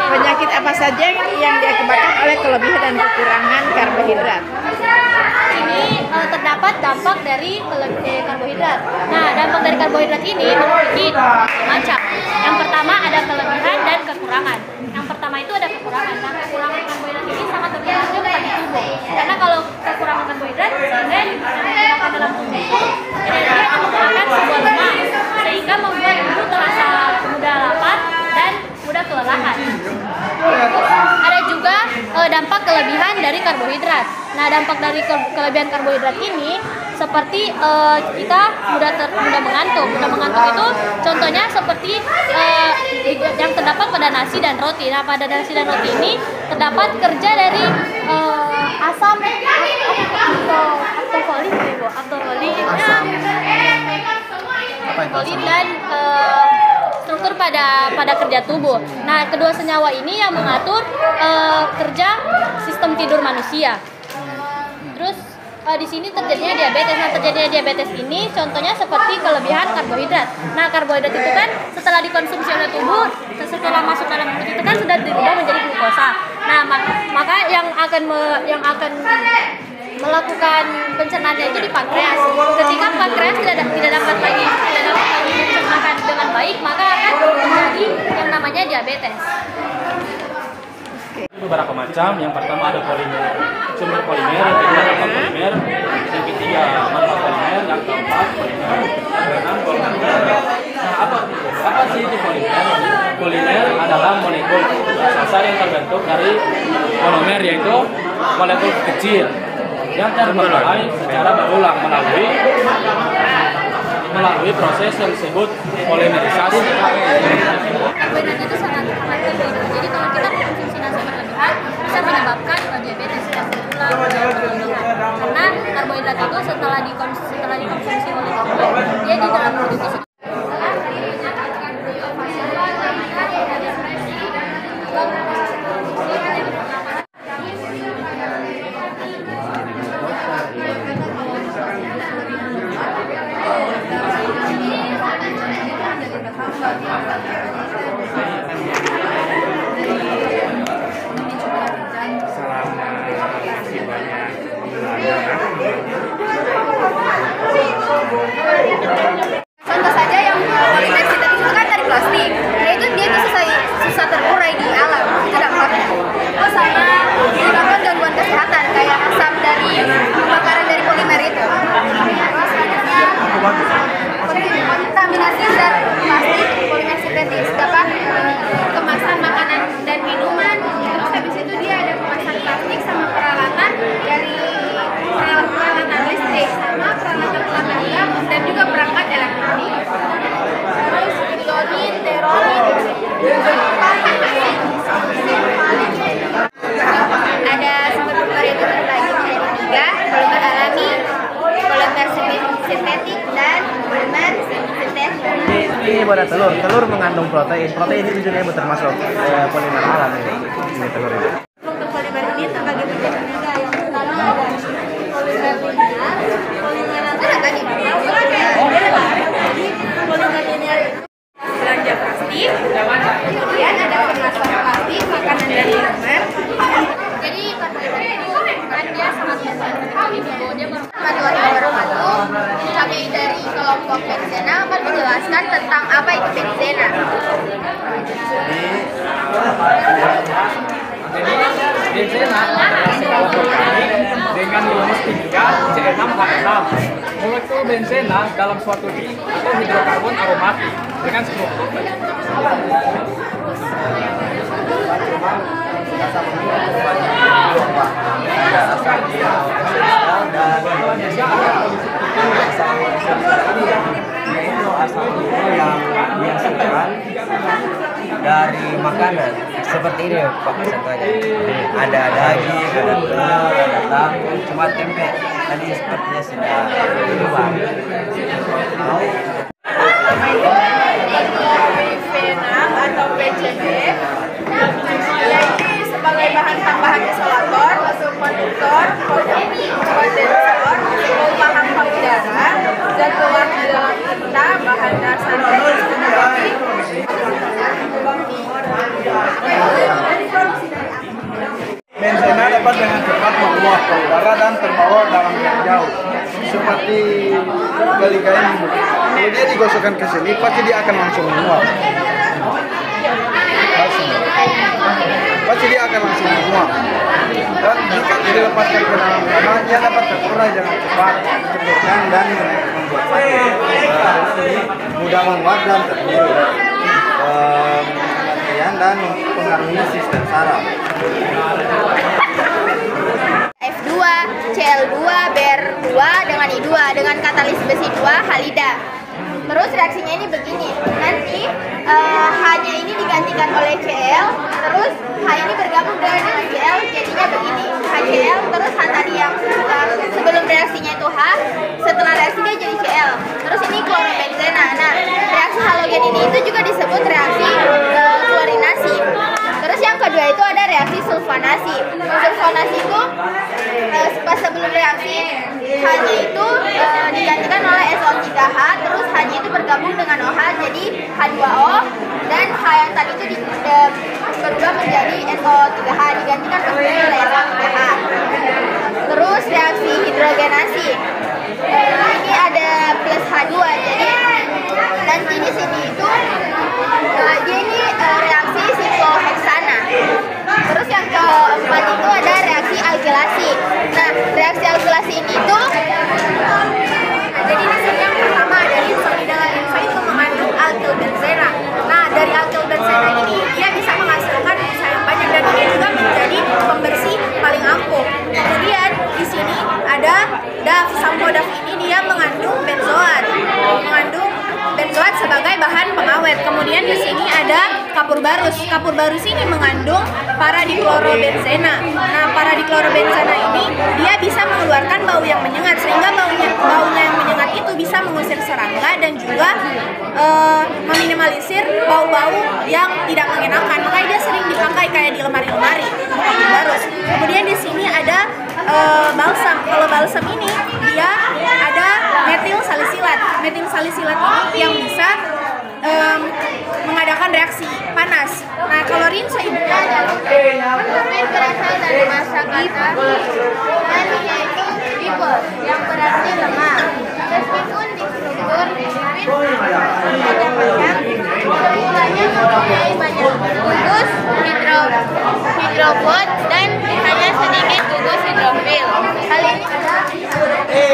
Penyakit apa saja yang diakibatkan oleh kelebihan dan kekurangan karbohidrat? Ini terdapat dampak dari karbohidrat. Nah, dampak dari karbohidrat ini memiliki macam. Yang pertama ada kelebihan dan kekurangan. Yang pertama itu ada kekurangan. Nah, kekurangan karbohidrat ini sangat berpengaruh bagi tubuh. Karena kalau kekurangan karbohidrat sehingga digunakan dalam tubuh itu dia akan menggunakan sebuah lemak sehingga membuat tubuh terasa mudah lapar dan mudah kelelahan. Ada juga dampak kelebihan dari karbohidrat. Nah, dampak dari kelebihan karbohidrat ini seperti kita mudah mengantuk. Mudah mengantuk itu contohnya seperti yang terdapat pada nasi dan roti. Nah, pada nasi dan roti ini terdapat kerja dari asam aktofoli dan struktur pada kerja tubuh. Nah, kedua senyawa ini yang mengatur kerja sistem tidur manusia. Terus di sini terjadinya diabetes. Nah, terjadinya diabetes ini contohnya seperti kelebihan karbohidrat. Nah, karbohidrat itu kan setelah dikonsumsi oleh tubuh, setelah masuk dalam tubuh itu kan sudah dirubah menjadi glukosa. Nah, maka yang akan melakukan pencernaannya itu di pankreas. Ketika pankreas tidak dapat lagi mencernakan dengan baik, maka akan terjadi yang namanya diabetes. Beberapa macam. Yang pertama ada polimer, sumber polimer. Yang kedua ada polimer. Yang ketiga polimer. Yang keempat polimer. Yang keenam polimer. Nah, apa sih itu polimer? Polimer adalah molekul sasar yang terbentuk dari monomer, yaitu molekul kecil yang terbuat secara berulang melalui proses yang disebut polimerisasi. Karbohidrat itu sangat penting. Jadi kalau kita mengkonsumsi nasi berlebihan bisa menyebabkan diabetes berulang karena karbohidrat itu setelah dikonsumsi oleh tubuh dia di dalam tubuh itu contoh saja yang polimer sintetis itu kan dari plastik. Nah, itu dia tuh susah terurai di alam. Itu dampaknya. Terus sama menyebabkan gangguan kesehatan kayak asap dari pembakaran dari polimer itu. Terus selanjutnya kontaminasi zat plastik polimer sintetis dapat kemasan makanan dan minuman. Terus habis itu dia ada kemasan plastik sama peralatan dari peralatan listrik sama peralatan olahraga dan juga perangkat elektronik. Terus iodin, terorin, ada sumber polimer itu terbagi menjadi 3: polimer alami, polimer sintetik, dan polimer sintetis. Ini pada telur mengandung protein itu juga termasuk polimer alami. Ini telur ini. Untuk polimer ini terbagi menjadi 3. Yang pertama ada polimer linear, polimer polimer linear itu belanja plastik, kemudian ada kemasan plastik, makanan dan minuman. Jadi karbohidrat itu kan dia sangat bermanfaat. Dia bermanfaat. Kami dari kelompok benzena akan menjelaskan tentang apa itu benzena. Benzena adalah sebuah organik dengan rumus 3 C6H6. Molekul benzena dalam suatu ring atau hidrokarbon aromatik dengan struktur yang dihasilkan dari makanan seperti ini Pak, contohnya ada daging, ada telur, ada tahu, cuma tempe tadi sepertinya sudah berubah. Bifenam atau PCB yaitu sebagai bahan tambahan isolator, konduktor, kondensor, penghalang payudara, zat pewarna dalam tinta, bahan dasar fotografi. udara dan terbawa dalam jarak jauh. Seperti galiga ini. Kalau dia digosokkan ke sini, pasti dia akan langsung menguap. Pasti dia akan langsung menguap. Dan jika dilepaskan ke dalam tanah, dia dapat terurai dengan cepat, mencegahkan dan membuat sakit. Mudah menguap dan tertidur. Dan mempengaruhi sistem saraf. F2, Cl2, Br2 dengan I2 dengan katalis besi 2 halida. Terus reaksinya ini begini. Nanti H-nya ini digantikan oleh Cl, terus H ini bergabung dengan Cl, jadinya begini. HCl, terus H tadi yang sebelum reaksinya itu H, setelah reaksi dia jadi Cl. Terus ini klorobenzena. Nah, reaksi halogen ini itu juga disebut reaksi klorinasi. Terus yang kedua itu ada reaksi sulfonasi. Sulfonasi itu pas sebelum reaksi H-nya itu digantikan oleh SO3H, terus H-nya itu bergabung dengan OH jadi H2O, dan H yang tadi itu berubah menjadi SO3H, digantikan oleh SO3H. Terus reaksi hidrogenasi. Ini ada plus H2, jadi nanti di sini itu dia ini reaksi sikloheksana. Terus yang keempat itu ada reaksi alkilasi. Nah, reaksi alkilasi ini tuh jadi di sini yang pertama ada limfonida. Limfa itu mengandung alkylbenzena. Nah, dari alkylbenzena ini dia bisa menghasilkan busa yang banyak dan ini juga menjadi pembersih paling ampuh. Kemudian di sini ada DAF. Sampo DAF ini dia mengandung benzoat. Mengandung benzoat sebagai bahan pengawet. Kemudian di sini ada kapur barus. Kapur barus ini mengandung paradiklorobenzena. Nah, paradiklorobenzena ini dia bisa mengeluarkan bau yang menyengat, sehingga baunya yang menyengat itu bisa mengusir serangga dan juga meminimalisir bau-bau yang tidak mengenakan. Makanya dia sering dipakai kayak di lemari-lemari kapur barus. Kemudian di sini ada balsam. Kalau balsam ini dia ada metil salisilat. Metil salisilat ini yang bisa mengadakan reaksi panas. Nah, kalau rinso ibunya adalah berasal dari masa kata dan yaitu dipol yang berarti lemah. Meskipun di struktur lipid panjang, molekulanya mempunyai banyak gugus hidrofot dan hanya sedikit gugus hidrofil. Hal ini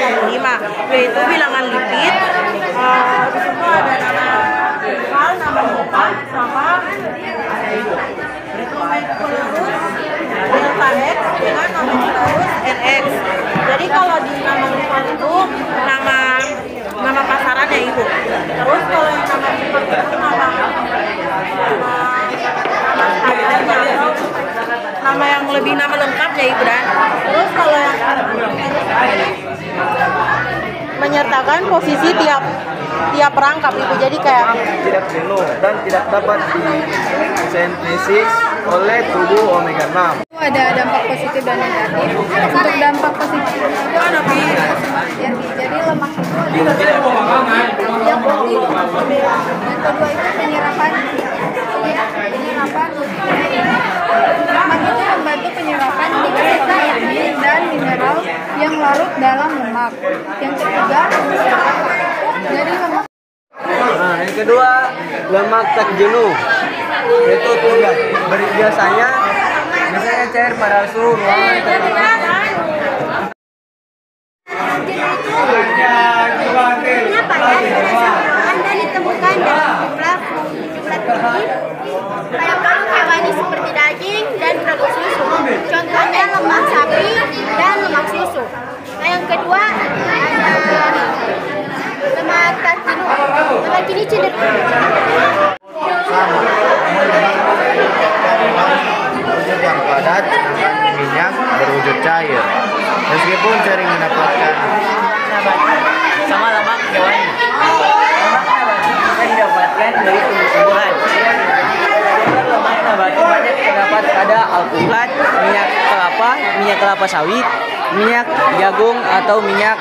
yang 5 yaitu bilangan lipid. Di situ ada nama lokal, nama lokal, sama delta X dengan nomenklaturus NX. Jadi kalau di nama lokal itu nama pasarannya Ibu. Terus kalau yang nama lipid itu nama yang lebih nama lengkapnya Ibu dan. Terus kalau yang menyertakan posisi tiap perangkap Ibu, jadi kayak tidak jenuh dan tidak dapat disintesis oleh tubuh omega 6. ada dampak positif dan negatif. Untuk dampak positif itu ada jadi lemak itu yang putih. Dan kedua itu penyerapan lemak itu membantu penyerapan vitamin dan mineral yang larut dalam lemak. Yang ketiga jadi lemak. Nah, yang kedua lemak tak jenuh. Itu tugas. Biasanya cair pada suhu ruangan tertutup. Kenapa ya? Anda ditemukan dalam jumlah tinggi pada produk hewani seperti daging dan produk susu. Contohnya lemak sapi dan lemak susu. Nah, yang kedua ada lemak tak jenuh. Lemak ini cenderung Wujud yang padat dengan minyak berwujud cair. Meskipun sering mendapatkan Sama lemak hewani. Lemak nabati bisa didapatkan dari tumbuh-tumbuhan. Lemak nabati banyak terdapat pada alpukat, minyak kelapa sawit, minyak jagung atau minyak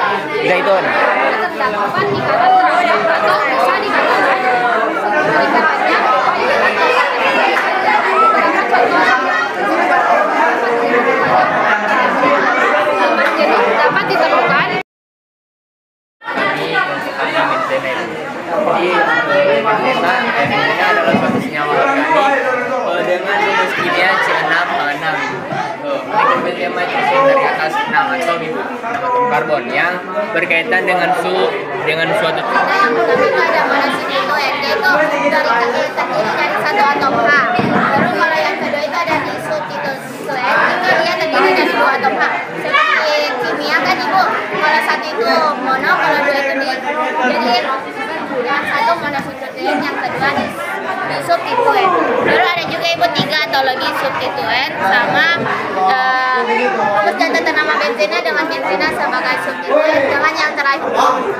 zaitun. Terdapat ikatan terhadap atau bisa dikatakan ikatannya atau atom karbon yang berkaitan dengan suatu Yang pertama itu ada monosubstituen, yaitu terdiri dari satu atom H. Lalu kalau yang kedua itu ada disubstituen, itu dia terdiri dari dua atom H. Seperti kimia kan ibu, kalau satu itu mono, kalau dua itu jadi yang satu monosubstituen, yang kedua disubstituen. Lalu ada juga ibu tiga atologi substituen sama fokus data tanaman benzena dengan benzena sebagai substituen. Dengan yang terakhir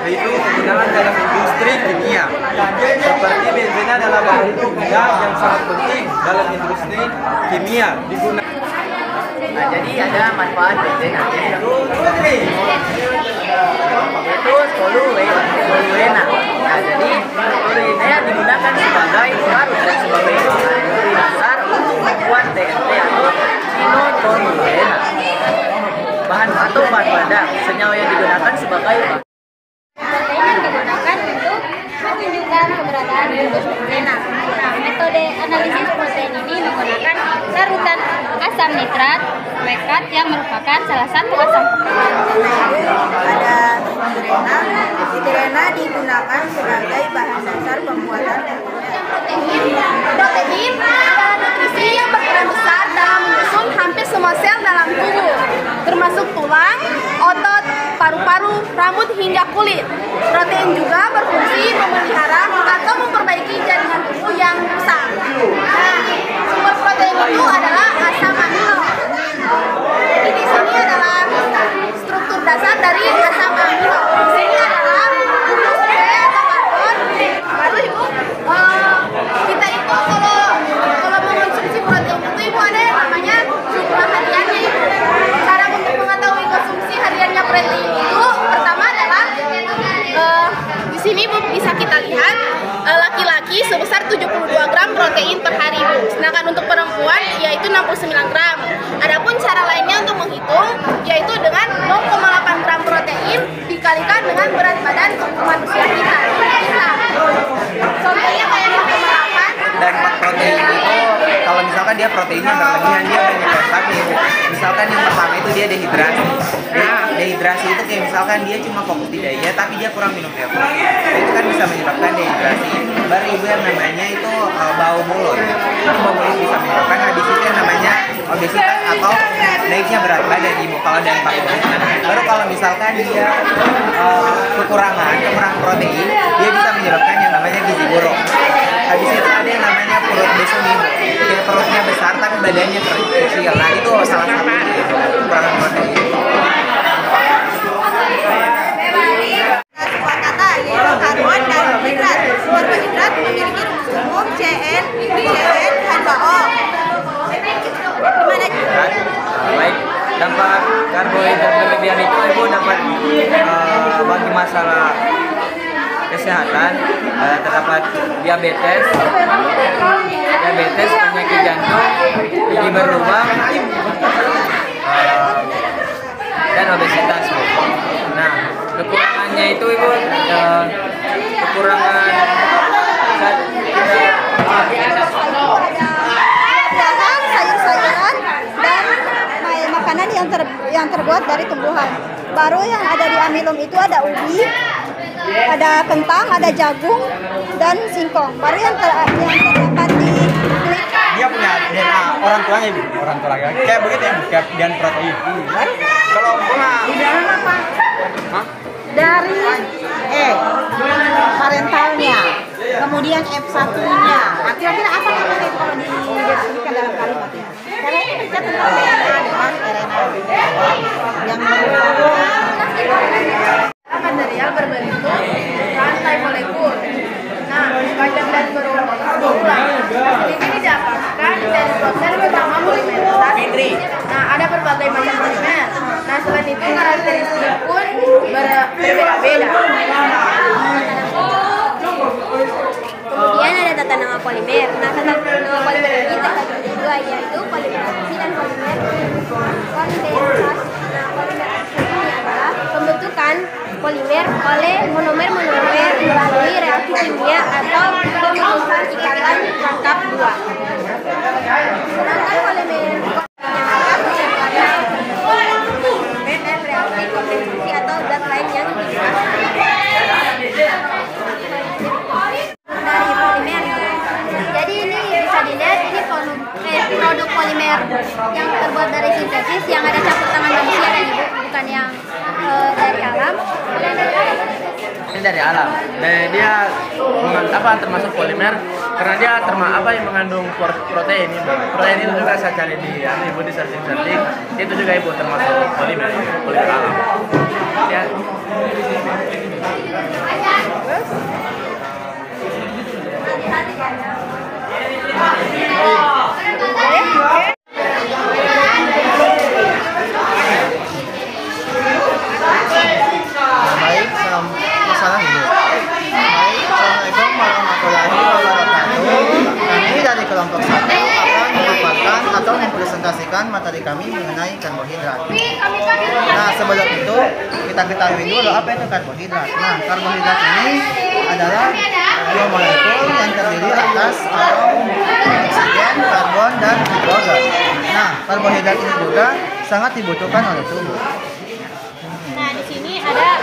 Yaitu penggunaan dalam industri kimia. Seperti benzena adalah bahan kimia yang sangat penting dalam industri kimia digunakan. Nah, jadi ada manfaat benzena yaitu toluena. Nah, jadi toluena digunakan sebagai larut dan sebagai dasar untuk membuat TNT atau tinotoluena. Bahan badak, senyawa yang digunakan sebagai protein yang digunakan untuk menunjukkan keberadaan virus benzena. Nah, metode analisis protein ini menggunakan larutan asam nitrat, nitrat yang merupakan salah satu asam protein. Ada sitrirena. Sitrirena digunakan sebagai bahan dasar pembuatan Protein adalah nutrisi yang berperan besar dalam menyusun hampir semua sel dalam tubuh, termasuk tulang, otot, paru-paru, rambut hingga kulit. Protein juga berfungsi memelihara atau memperbaiki jaringan tubuh yang rusak. Nah, sumber protein itu adalah asam amino. Jadi di sini adalah struktur dasar dari asam amino. Di sini adalah glucose atau karbon. Lalu ibu, kita itu kalau mengonsumsi protein itu ibu ada yang namanya jumlah hariannya ibu. Cara untuk mengetahui konsumsi hariannya protein itu pertama adalah di sini ibu bisa kita lihat laki-laki sebesar 72 gram protein per hari ibu. Sedangkan untuk perempuan yaitu 69 gram. Adapun cara lainnya untuk menghitung yaitu dengan 0,8 gram protein dikalikan dengan berat badan manusia kita. Contohnya kayak 0,8. Dan protein itu kalau misalkan dia proteinnya berlebihan dia menyebabkan misalkan yang pertama itu dia dehidrasi. Dehidrasi itu kayak misalkan dia cuma fokus di daya tapi dia kurang minum air. Itu kan bisa menyebabkan dehidrasi. Baru ibu yang namanya itu bau mulut. Itu bau mulut bisa menyebabkan habis itu yang namanya obesitas atau naiknya berat badan ibu kalau dari pakai. Baru kalau misalkan dia kekurangan protein dia bisa menyebabkan yang namanya gizi buruk. Habis itu ada yang namanya perut besar ibu. Kayak perutnya besar tapi badannya kecil. Nah itu salah satu kekurangan protein. kata yaitu karbon dan hidrat. Karbohidrat memiliki rumus umum CN, H2O. Gimana? Baik, dampak karbohidrat berlebihan itu ibu dapat bagi masalah kesehatan terdapat diabetes, penyakit jantung, gigi berlubang, dan obesitas bu. Nah kekurangannya itu ibu kekurangan Bahan sayur-sayuran dan makanan yang terbuat dari tumbuhan. Baru yang ada di amilum itu ada ubi, ada kentang, ada jagung, dan singkong. Baru yang terdapat di kulit. Dia punya DNA orang tuanya ibu, orang tua laki-laki. Kayak begitu ya, kayak dan protein. Kalau apa? Dari parentalnya, kemudian F1-nya. Nah, kira-kira apa namanya itu kalau dideskripsikan dalam kalimat ini? Karena ini berbicara tentang DNA dengan RNA yang material berbentuk rantai molekul. Nah, panjang dan berulang. Ini didapatkan dari proses pertama polimerisasi. Nah, ada berbagai macam polimer. Nah, selain itu karakteristik pun berbeda-beda. Kemudian ada tata nama polimer. Nah, tata nama polimer ini terbagi dua, yaitu polimerisasi dan polimer kondensasi. Nah, polimerisasi ini adalah pembentukan polimer oleh monomer melalui reaksi kimia atau pemutusan ikatan rangkap dua. Sedangkan polimer yang terbuat dari sintesis, yang ada campur tangan manusia dan ibu, bukan yang dari alam. Ini dari alam. Dan dia termasuk polimer karena dia yang mengandung protein. Protein itu juga saya cari di ibu di searching itu juga ibu termasuk polimer alam. Ya. Baik, masalah ini. Baik, Assalamualaikum warahmatullahi wabarakatuh. Kami dari kelompok 1 akan memaparkan atau mempresentasikan materi kami mengenai karbohidrat. Nah, sebelum itu kita ketahui dulu apa itu karbohidrat. Nah, karbohidrat ini adalah dua molekul yang terdiri atas atom oksigen, karbon, dan hidrogen. Nah, karbohidrat ini juga sangat dibutuhkan oleh tubuh. Nah, di sini ada